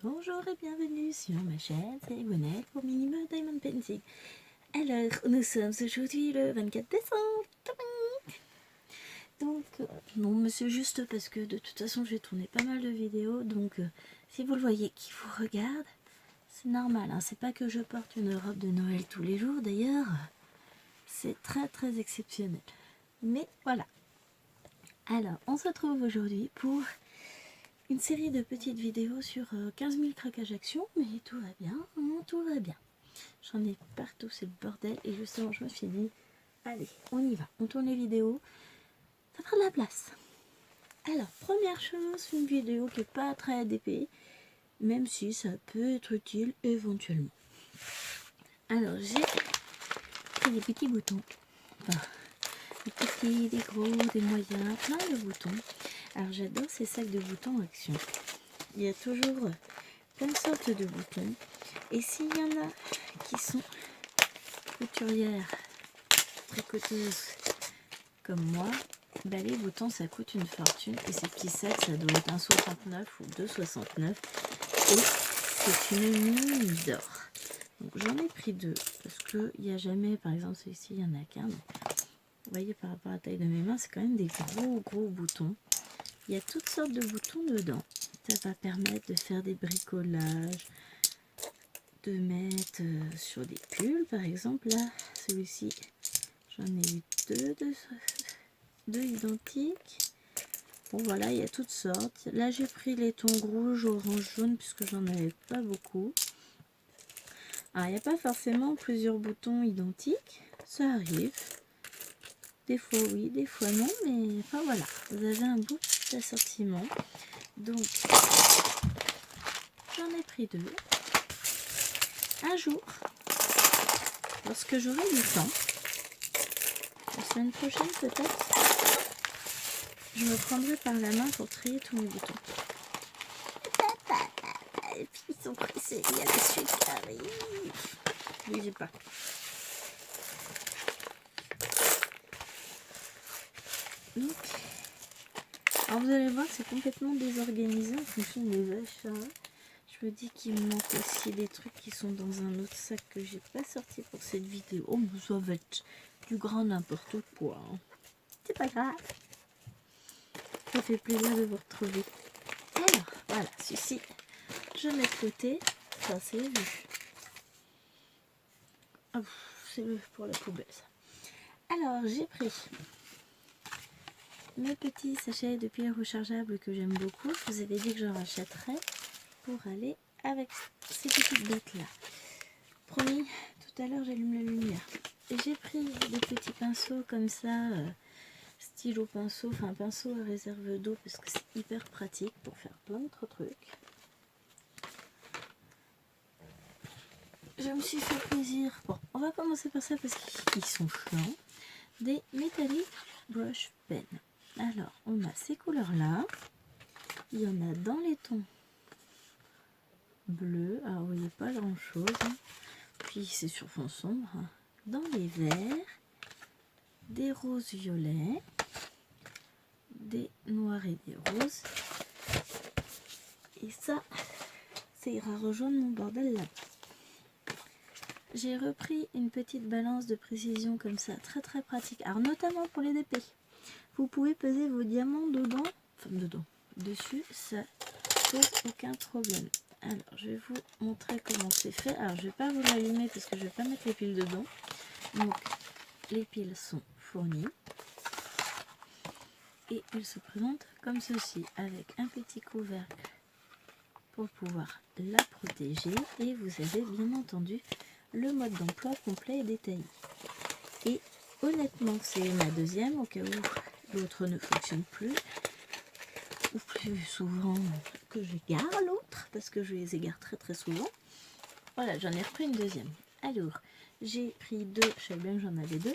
Bonjour et bienvenue sur ma chaîne, c'est Gwenaëlle pour Minimum Diamond Painting. Alors, nous sommes aujourd'hui le 24 décembre. Donc, non, mais c'est juste parce que de toute façon, j'ai tourné pas mal de vidéos. Donc, si vous le voyez qui vous regarde, c'est normal. Hein, c'est pas que je porte une robe de Noël tous les jours. D'ailleurs, c'est très très exceptionnel. Mais voilà. Alors, on se retrouve aujourd'hui pour une série de petites vidéos sur 15 000 craquages actions, mais tout va bien, tout va bien. J'en ai partout, c'est le bordel, et justement je me suis dit, allez, on y va, on tourne les vidéos, ça fera de la place. Alors, première chose, une vidéo qui n'est pas très DP, même si ça peut être utile éventuellement. Alors, j'ai fait des petits boutons, enfin, des petits, des gros, des moyens, plein de boutons. Alors, j'adore ces sacs de boutons action. Il y a toujours plein de sortes de boutons. Et s'il y en a qui sont couturières, tricoteuses comme moi, bah les boutons ça coûte une fortune. Et ces petits sacs ça doit être 1,69 ou 2,69. Et c'est une mine d'or. Donc j'en ai pris deux parce qu'il n'y a jamais, par exemple celui-ci il n'y en a qu'un. Vous voyez par rapport à la taille de mes mains, c'est quand même des gros boutons. Il y a toutes sortes de boutons dedans. Ça va permettre de faire des bricolages, de mettre sur des pulls par exemple. Là celui-ci j'en ai eu deux identiques. Bon voilà, il y a toutes sortes. Là j'ai pris les tons rouge, orange, jaune puisque j'en avais pas beaucoup. Alors il n'y a pas forcément plusieurs boutons identiques, ça arrive. Des fois oui, des fois non, mais enfin voilà, vous avez un bout d'assortiment. Donc j'en ai pris deux. Un jour, lorsque j'aurai du temps, la semaine prochaine peut-être, je me prendrai par la main pour trier tous mes boutons. Et puis ils sont pressés, il y a la suite qui arrive. Oui, j'ai pas. Donc, alors vous allez voir, c'est complètement désorganisé en fonction des achats. Je me dis qu'il me manque aussi des trucs qui sont dans un autre sac que j'ai pas sorti pour cette vidéo. Oh, mais ça va être du grand n'importe quoi. Hein. C'est pas grave. Ça fait plaisir de vous retrouver. Alors, voilà, ceci, je mets de côté. Ça, c'est vu. Oh, c'est pour la poubelle, ça. Alors, j'ai pris mes petits sachets de pierre rechargeables que j'aime beaucoup. Je vous avais dit que j'en rachèterais pour aller avec ces petites bêtes là. Promis, tout à l'heure j'allume la lumière. J'ai pris des petits pinceaux comme ça, stylo pinceau, enfin pinceau à réserve d'eau parce que c'est hyper pratique pour faire plein d'autres trucs. Je me suis fait plaisir. Bon, on va commencer par ça parce qu'ils sont chiants. Des Metallic Brush Pen. Alors, on a ces couleurs-là. Il y en a dans les tons bleus. Alors, vous voyez pas grand-chose. Puis, c'est sur fond sombre. Dans les verts, des roses violets, des noirs et des roses. Et ça ira rejoindre mon bordel là. J'ai repris une petite balance de précision comme ça, très très pratique. Alors, notamment pour les DP. Vous pouvez peser vos diamants dedans, enfin dessus, ça pose aucun problème. Alors, je vais vous montrer comment c'est fait. Alors, je vais pas vous l'allumer parce que je vais pas mettre les piles dedans. Donc, les piles sont fournies. Et elles se présentent comme ceci, avec un petit couvercle pour pouvoir la protéger. Et vous avez bien entendu le mode d'emploi complet et détaillé. Et honnêtement, c'est ma deuxième, au cas où l'autre ne fonctionne plus. Ou plus souvent que j'égare l'autre, parce que je les égare très très souvent. Voilà, j'en ai repris une deuxième. Alors, j'ai pris deux, je savais bien que j'en avais deux.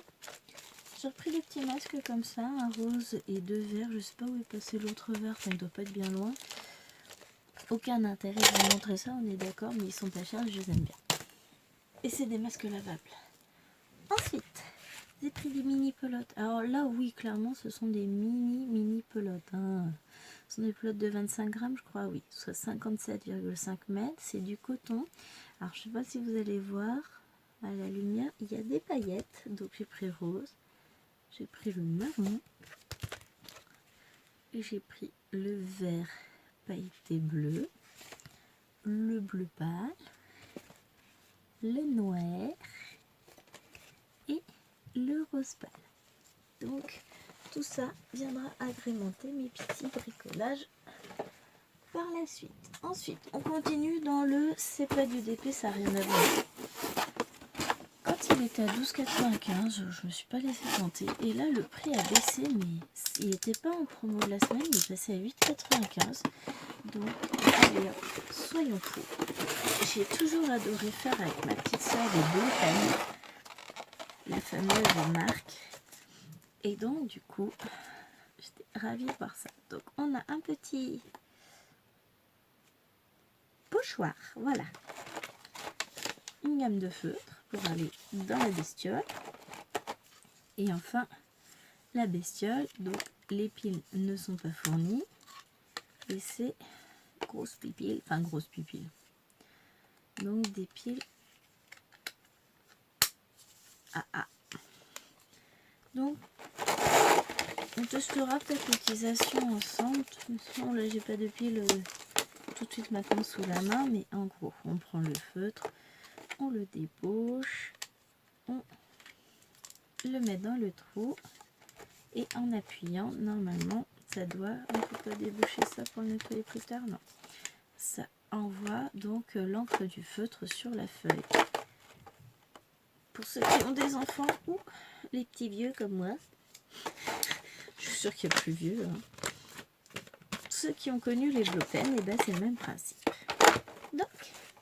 J'ai repris des petits masques comme ça, un rose et deux verts. Je sais pas où est passé l'autre vert, enfin, il doit pas être bien loin. Aucun intérêt de vous montrer ça, on est d'accord, mais ils sont pas chers, je les aime bien. Et c'est des masques lavables. Ensuite, j'ai pris des mini pelotes. Alors là, oui, clairement, ce sont des mini pelotes. Hein. Ce sont des pelotes de 25 grammes, je crois, oui, soit 57,5 mètres. C'est du coton. Alors, je sais pas si vous allez voir à la lumière, il y a des paillettes. Donc, j'ai pris rose, j'ai pris le marron, et j'ai pris le vert pailleté bleu, le bleu pâle, le noir et le rose pâle. Donc, tout ça viendra agrémenter mes petits bricolages par la suite. Ensuite, on continue dans le c'est pas du DP, ça n'a rien à voir. Quand il était à 12,95, je me suis pas laissé tenter. Et là, le prix a baissé, mais il n'était pas en promo de la semaine, il est passé à 8,95. Donc, allez, soyons fous. J'ai toujours adoré faire avec ma petite soeur des Blue, la fameuse marque. Et donc, du coup, j'étais ravie par ça. Donc, on a un petit pochoir, voilà. Une gamme de feutres pour aller dans la bestiole. Et enfin, la bestiole. Donc, les piles ne sont pas fournies. Et c'est grosse pupille, enfin grosse pupille. Donc, des piles AA. Donc, on testera peut-être l'utilisation ensemble. Sinon, là, j'ai pas de pile tout de suite maintenant sous la main. Mais en gros, on prend le feutre, on le débauche, on le met dans le trou. Et en appuyant, normalement, ça doit... On ne peut pas déboucher ça pour le nettoyer plus tard, non. Ça envoie donc l'encre du feutre sur la feuille. Pour ceux qui ont des enfants ou les petits vieux comme moi, je suis sûre qu'il y a plus vieux. Ceux qui ont connu les Blue Pen, et ben c'est le même principe. Donc,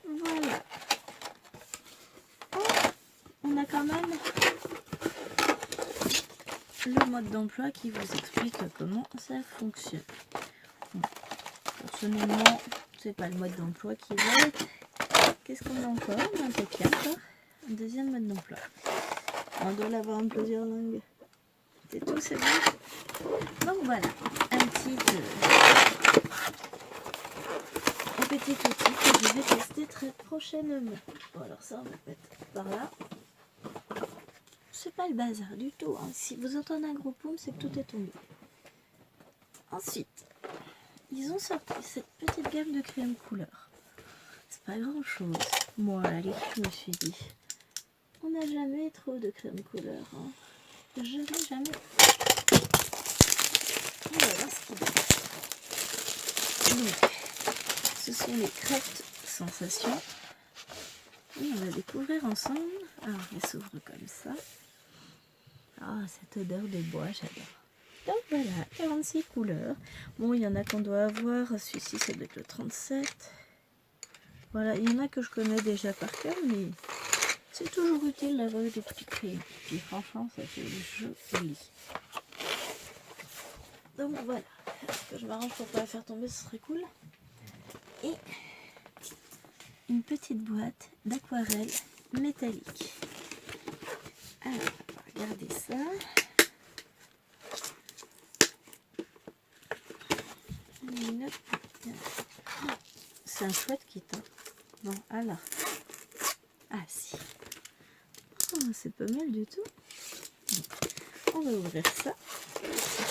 voilà. On a quand même le mode d'emploi qui vous explique comment ça fonctionne. Bon, personnellement, c'est pas le mode d'emploi qui va être. Qu'est-ce qu'on a encore? On a un papier encore. Un deuxième mode d'emploi. On doit l'avoir en plusieurs langues. C'est tout, c'est bon. Donc voilà, un petit outil que je vais tester très prochainement. Bon, alors ça, on va mettre par là. C'est pas le bazar du tout. Hein. Si vous entendez un gros poum, c'est que tout est tombé. Ensuite, ils ont sorti cette petite gamme de crème couleur. C'est pas grand chose. Moi, allez, je me suis dit, on n'a jamais trop de crème couleur. Hein. Jamais. On va voir ce qu'il y a. Donc, ce sont les Craft Sensations. Et on va découvrir ensemble. Alors, elle s'ouvre comme ça. Ah, cette odeur de bois, j'adore. Donc voilà, 46 couleurs. Bon, il y en a qu'on doit avoir. Celui-ci, ça doit être le 37. Voilà, il y en a que je connais déjà par cœur, mais c'est toujours utile d'avoir des petits crayons. Puis franchement, ça fait joli. Donc voilà, ce que je m'arrange pour pas la faire tomber, ce serait cool. Et une petite boîte d'aquarelle métallique. Alors, regardez ça. C'est un chouette kit. Hein. Bon, alors. Ah si. Oh, c'est pas mal du tout. On va ouvrir ça.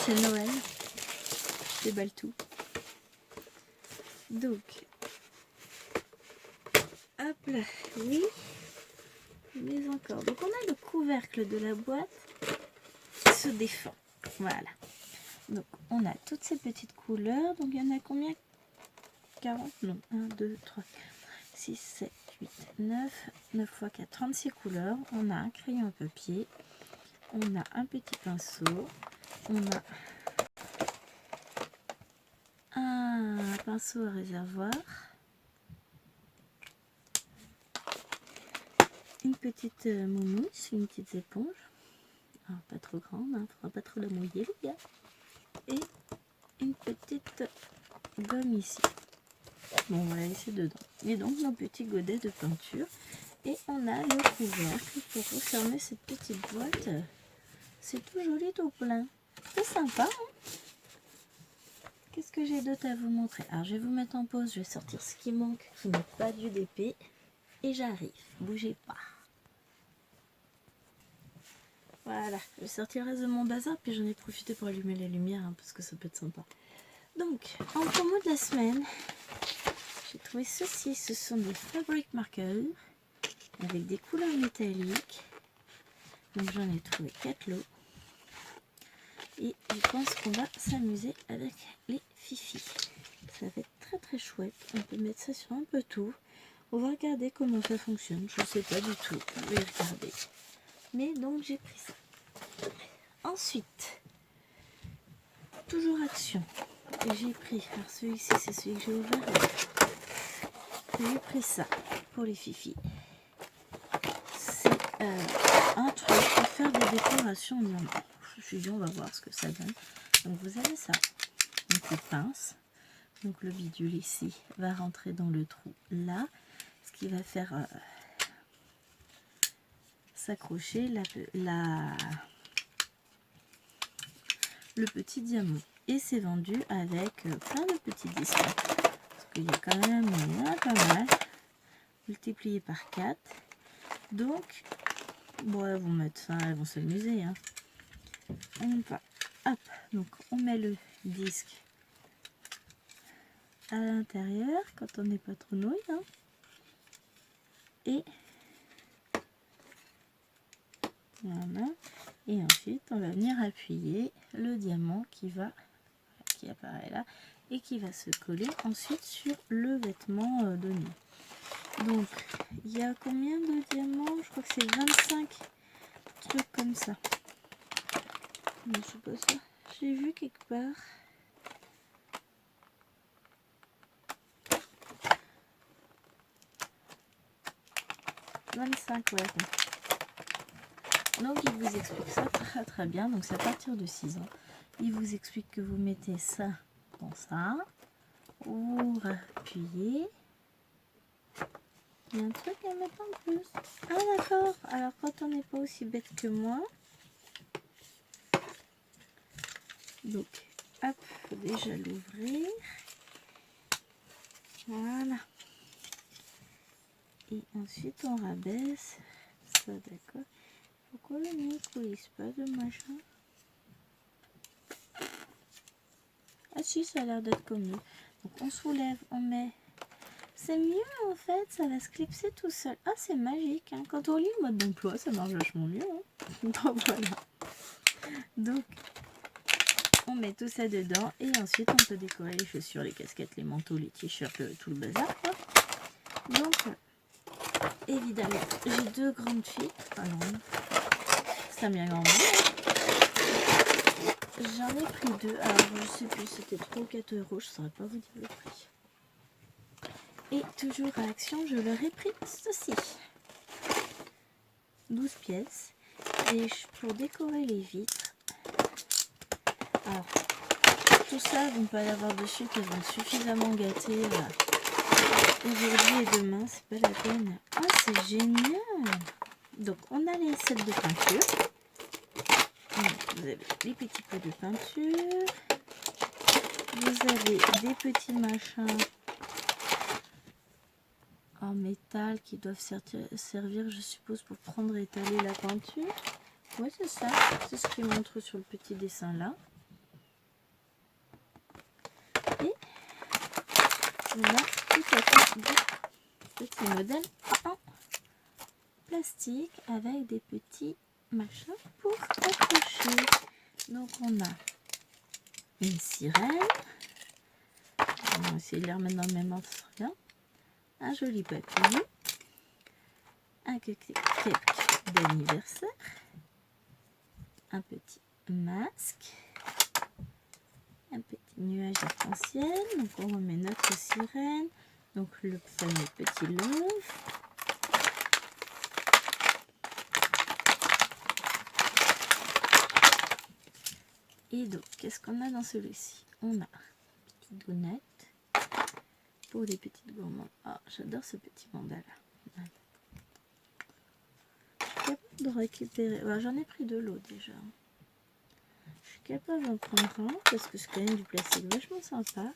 C'est Noël. Je déballe tout. Donc, hop là, oui. Mais encore. Donc, on a le couvercle de la boîte qui se défend. Voilà. Donc, on a toutes ces petites couleurs. Donc, il y en a combien? 40? Non. 1, 2, 3, 4, 6, 7, 8, 9. 9 x 4, 36 couleurs. On a un crayon à papier. On a un petit pinceau. On a un pinceau à réservoir. Une petite moumoute, une petite éponge. Alors, pas trop grande, hein, faudra pas trop la mouiller les gars. Et une petite gomme ici. Bon, on va la laisser dedans. Et donc nos petits godets de peinture. Et on a le couvercle pour refermer cette petite boîte. C'est tout joli, tout plein. C'est sympa, hein? qu'est-ce que j'ai d'autre à vous montrer? Alors je vais vous mettre en pause, je vais sortir ce qui manque, qui n'est pas du DP. Et j'arrive, bougez pas. Voilà, je vais sortir le reste de mon bazar, puis j'en ai profité pour allumer la lumière, hein, parce que ça peut être sympa. Donc, en promo de la semaine, j'ai trouvé ceci. Ce sont des fabric markers avec des couleurs métalliques. Donc j'en ai trouvé 4 lots. Et je pense qu'on va s'amuser avec les fifis. Ça va être très très chouette. On peut mettre ça sur un peu tout. On va regarder comment ça fonctionne. Je ne sais pas du tout. Je vais regarder. Mais donc j'ai pris ça. Ensuite, toujours Action. Et j'ai pris, alors celui-ci c'est celui que j'ai ouvert. J'ai pris ça pour les fifis. C'est un truc pour faire des décorations en diamant. Je me suis dit on va voir ce que ça donne. Donc vous avez ça. Donc les pinces. Donc le bidule ici va rentrer dans le trou là. Ce qui va faire s'accrocher le petit diamant. Et c'est vendu avec plein de petits disques. Parce qu'il y a quand même pas mal. Multiplié par 4. Donc, bon, elles vont mettre ça, elles vont s'amuser. Hein. On va, hop, donc on met le disque à l'intérieur quand on n'est pas trop nouille. Hein. Et voilà. Et ensuite, on va venir appuyer le diamant qui apparaît là et qui va se coller ensuite sur le vêtement de nuit. Donc, il y a combien de diamants? Je crois que c'est 25 trucs comme ça. Mais je sais pas ça. J'ai vu quelque part. « 25, ouais. Donc, il vous explique ça très très bien. Donc, c'est à partir de 6 ans. Il vous explique que vous mettez ça dans ça. Vous appuyez. Il y a un truc à mettre en plus. Ah, d'accord. Alors, quand on n'est pas aussi bête que moi. Donc, hop, faut déjà l'ouvrir. Voilà. Et ensuite, on rabaisse. Ça, d'accord. Pourquoi le mien ne coulisse pas de machin? Ah si, ça a l'air d'être comme mieux. Donc, on soulève, on met. C'est mieux en fait, ça va se clipser tout seul. Ah, c'est magique. Hein. Quand on lit le mode d'emploi, ça marche vachement mieux. Hein. Donc, voilà. Donc, on met tout ça dedans et ensuite on peut décorer les chaussures, les casquettes, les manteaux, les t-shirts, tout le bazar. Quoi. Donc, évidemment, j'ai 2 grandes filles. Alors, ça bien grand. J'en ai pris 2. Alors, je sais plus, c'était 3 ou 4 €. Je ne saurais pas vous dire le prix. Et toujours à Action, je leur ai pris ceci. 12 pièces. Et pour décorer les vitres. Alors, tout ça, vous ne pouvez pas l'avoir dessus, qu'elles vont être suffisamment gâtées aujourd'hui et demain, c'est pas la peine. Ah, c'est génial! Donc, on a les sets de peinture. Donc, vous avez les petits pots de peinture. Vous avez des petits machins en métal qui doivent servir, je suppose, pour prendre et étaler la peinture. Oui, c'est ça. C'est ce qu'il montre sur le petit dessin là. Et on a tout à fait des petits modèles en plastique avec des petits machins pour accrocher. Donc on a une sirène. On va essayer de les remettre dans le même ordre, ça sera bien. Un joli papillon. Un cupcake d'anniversaire. Un petit masque. Un petit nuage arc-en-ciel. Donc on remet notre sirène. Donc le fameux petit love. Et donc, qu'est-ce qu'on a dans celui-ci? On a une petite gournette pour les petites gourmandes. Ah, j'adore ce petit mandala. Ouais. Je suis capable de récupérer. Ouais, j'en ai pris 2 lots déjà. Je suis capable d'en prendre un parce que c'est quand même du plastique vachement sympa.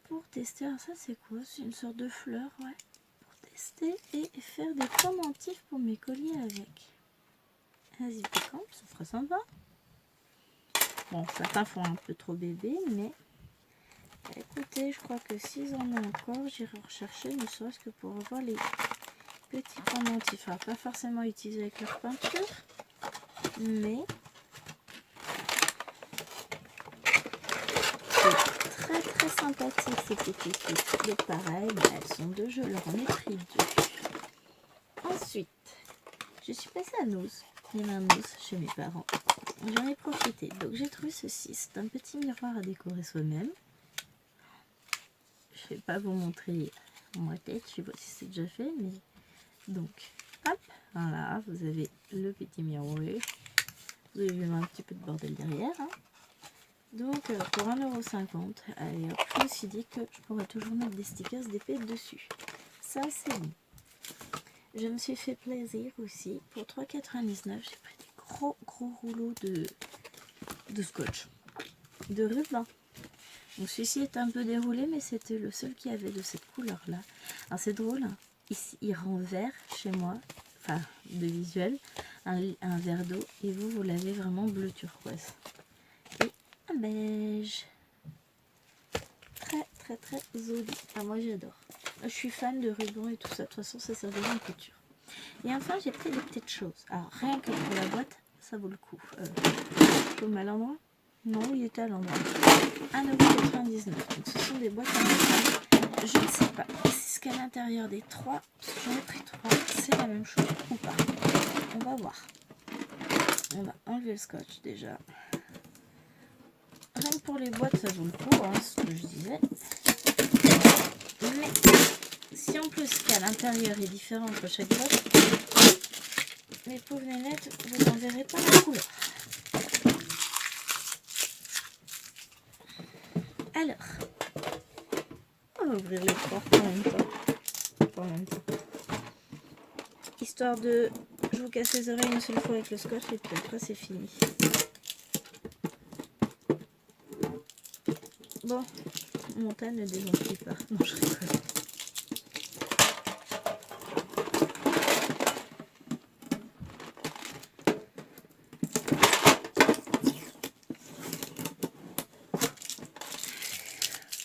Pour tester, alors ça c'est quoi? C'est une sorte de fleur, ouais. Pour tester et faire des pendentifs pour mes colliers avec. Vas-y, piquant, ça fera sympa. Bon, certains font un peu trop bébé, mais écoutez, je crois que s'ils en ont encore, j'irai rechercher, ne serait-ce que pour avoir les petits pendentifs. Alors, pas forcément utilisés avec leur peinture, mais c'est très très sympathique ces petites filles. Donc pareil, elles sont deux, je leur en ai pris deux. Ensuite, je suis passée à Noz. Il y avait un Noz chez mes parents. J'en ai profité. Donc j'ai trouvé ceci. C'est un petit miroir à décorer soi-même. Je ne vais pas vous montrer ma tête. Je sais pas si c'est déjà fait, mais donc hop, voilà, vous avez le petit miroir. Vous avez vu un petit peu de bordel derrière. Hein. Donc pour 1,50 €, allez hop, je me suis dit que je pourrais toujours mettre des stickers d'épée dessus. Ça c'est bon. Je me suis fait plaisir aussi. Pour 3,99 €, j'ai pris des gros rouleaux de scotch, de ruban. Donc celui-ci est un peu déroulé, mais c'était le seul qui avait de cette couleur là. Alors c'est drôle, hein. Ici il rend vert chez moi, enfin de visuel, un verre d'eau, et vous l'avez vraiment bleu turquoise et un beige. Très très très joli. Ah, moi j'adore. Je suis fan de ruban et tout ça. De toute façon ça servira en couture. Et enfin j'ai pris des petites choses. Alors rien que pour la boîte, ça vaut le coup. Je mets à l'endroit? Non, il était à l'endroit. 1,99 €. Donc ce sont des boîtes en métal. Je ne sais pas si ce qu'à l'intérieur des trois, j'en ai pris trois, c'est la même chose ou pas. On va voir. On va enlever le scotch déjà. Rien que pour les boîtes, ça vaut le coup, hein, ce que je disais. Mais si en plus ce qu'à l'intérieur est différent entre chaque boîte, les pauvres nénettes, vous n'en verrez pas la couleur. Alors, on va ouvrir les trois en même temps. En même temps. Histoire de... Je vous casse les oreilles une seule fois avec le scotch et puis après c'est fini. Bon, montagne ne désenfile pas. Non, je rigole.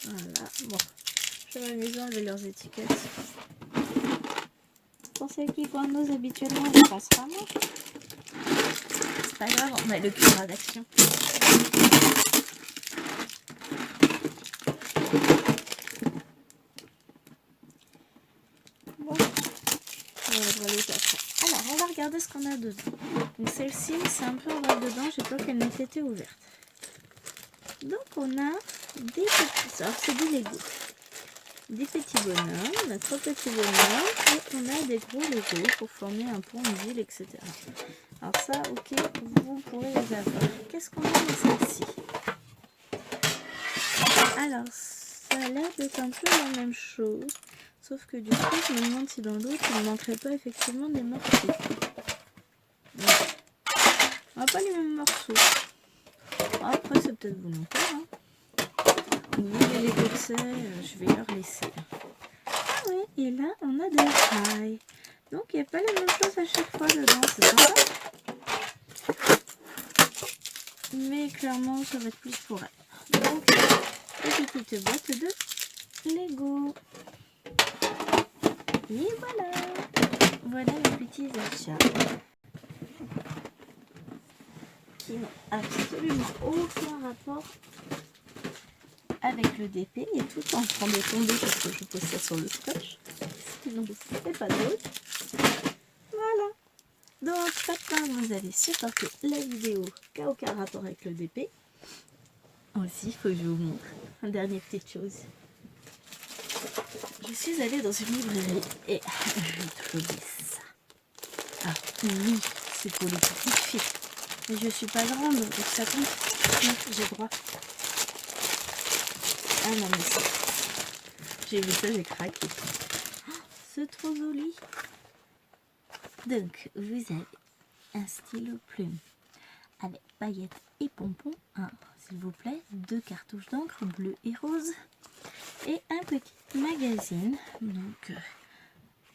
Voilà, bon. Je vais m'amuser à enlever leurs étiquettes. Pour celles qui font nos habituellement, on pensera moins. C'est pas grave, on a le cuivre d'action. Bon, on va ouvrir les après. Alors, on va regarder ce qu'on a dedans. Donc celle-ci, c'est un peu ouvert dedans, j'ai peur qu'elle n'ait été ouverte. Donc on a des petits, alors c'est des Lego. Des petits bonhommes, on a 3 petits bonhommes et on a des gros Lego pour former un pont, une ville, etc. Alors ça, ok, vous pourrez les avoir. Qu'est-ce qu'on a dans celle-ci? Alors, ça a l'air d'être un peu la même chose, sauf que du coup, je me demande si dans l'autre, il ne manquerait pas effectivement des morceaux. Ouais. On n'a pas les mêmes morceaux. Après, c'est peut-être volontaire. Hein. Vu les Lego que c'est, je vais leur laisser. Ah oui, et là, on a des rails. Donc, il n'y a pas la même chose à chaque fois dedans, c'est sympa. Mais clairement, ça va être plus pour elle. Donc, petite boîte de Lego. Et voilà. Voilà les petits achats. Qui n'ont absolument aucun rapport avec le DP. Et tout en train de tomber parce que je pose ça sur le scotch. Sinon, c'est pas drôle. Voilà. Donc, maintenant, vous allez supporter la vidéo qui n'a aucun rapport avec le DP. Aussi, il faut que je vous montre une dernière petite chose. Je suis allée dans une librairie et j'ai trouvé ça. Ah oui, c'est pour les petites filles. Mais je suis pas grande, donc ça compte. Oui, j'ai droit. Ah non, mais ça. J'ai vu ça, j'ai craqué. Oh, c'est trop joli. Donc, vous avez un stylo plume avec paillettes et pompons, hein, s'il vous plaît, 2 cartouches d'encre bleu et rose et un petit magazine. Donc,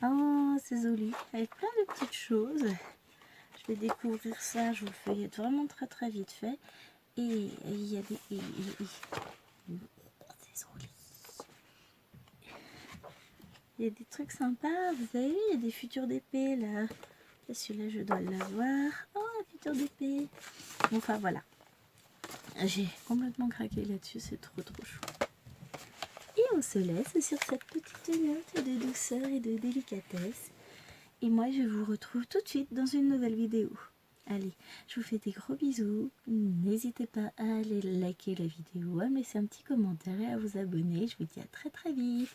oh, c'est joli, avec plein de petites choses. Je vais découvrir ça, je vous le feuillette vraiment très vite fait. Et il y a des... c'est joli. Il y a des trucs sympas, vous avez vu, il y a des futurs d'épée là. Celui-là, je dois l'avoir. Oh, un futur d'épée. Bon, enfin, voilà. J'ai complètement craqué là-dessus, c'est trop chou. Et on se laisse sur cette petite note de douceur et de délicatesse. Et moi, je vous retrouve tout de suite dans une nouvelle vidéo. Allez, je vous fais des gros bisous. N'hésitez pas à aller liker la vidéo, à me laisser un petit commentaire et à vous abonner. Je vous dis à très vite.